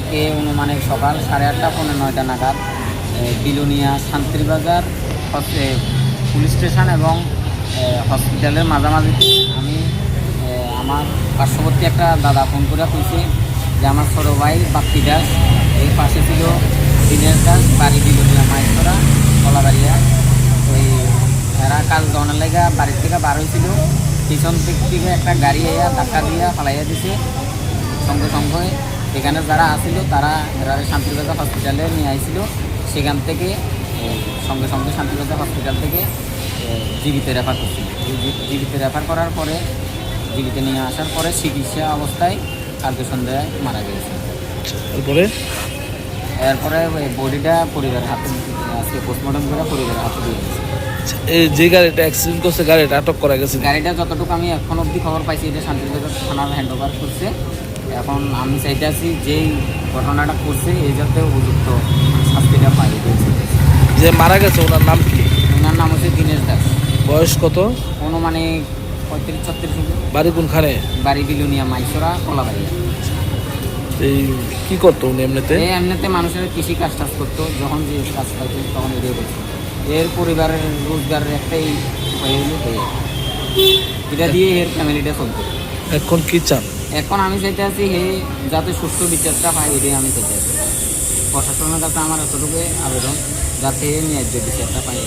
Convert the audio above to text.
আজকে অনুমানিক সকাল 8:30 পৌনে 9টা নাগাদ বিলোনিয়া শান্তিবাজার পুলিশ স্টেশন এবং হসপিটালের মাঝামাঝি আমি আমার পার্শ্ববর্তী একটা দাদা ফোন করে কইছে যে আমার ছোটো ভাই বাপ্পি দাস, এর পাশে ছিল দিনের দাস, বাড়ি বিলোনিয়া মাইসরা কলাবাড়িয়া। ওই এরা কাজ দনের লেগা বাড়ির থেকে বার হয়েছিল, পিছন দিক থেকে একটা গাড়ি ধাক্কা দিয়া ফালাইয়া দিছে। সঙ্গে সঙ্গে এখানে যারা আসিল তারা এরা শান্তিবাজার হসপিটালে নিয়ে আইছিল। সেখান থেকে সঙ্গে সঙ্গে শান্তিবাজার হসপিটাল থেকে জীবিতে রেফার করছিল। জীবিতে রেফার করার পরে জীবিতে নিয়ে আসার পরে চিকিৎসা অবস্থায় কালকে সন্ধ্যায় মারা গিয়েছে। এরপরে বডিটা পরিবারের হাতে আজকে পোস্টমর্টম করে পরিবারের হাতে দিয়ে গেছে। এই যে গাড়িটা অ্যাক্সিডেন্ট করছে গাড়িটা আটক করা গেছে? গাড়িটা যতটুকু আমি এখন অবধি খবর পাইছি এটা শান্তিবাজার থানার হ্যান্ড ওভার করছে। এখন আমি চাইতে আছি যেই ঘটনাটা করছে এই যাতে উপযুক্ত শাস্তিটা পাই। যে মারা গেছে ওনার নাম কি? ওনার নাম হচ্ছে দিনেশ দাস। বয়স কত? অনুমানিক 35-36। বাড়ি কোনখানে? বাড়ি বিলোনিয়া মাইসরা কলাবাড়িয়া। এই কি করতো উনি এমনিতে? এমনিতে মানুষের কৃষি কাজ টাজ করতো, যখন যে কাজ পাইতো তখন এটাই করতো। এর পরিবারের রোজগারের একটাই হয়ে গেল, এটা দিয়ে এর ফ্যামিলিটা চলতো। এখন কি চান? এখন আমি চাইতে আছি হে যাতে সুস্থ বিচারটা পাই, এটাই আমি চাইতে আছি। প্রশাসনের কাছে আমার এতটুকু আবেদন যাতে ন্যায্য বিচারটা পাই।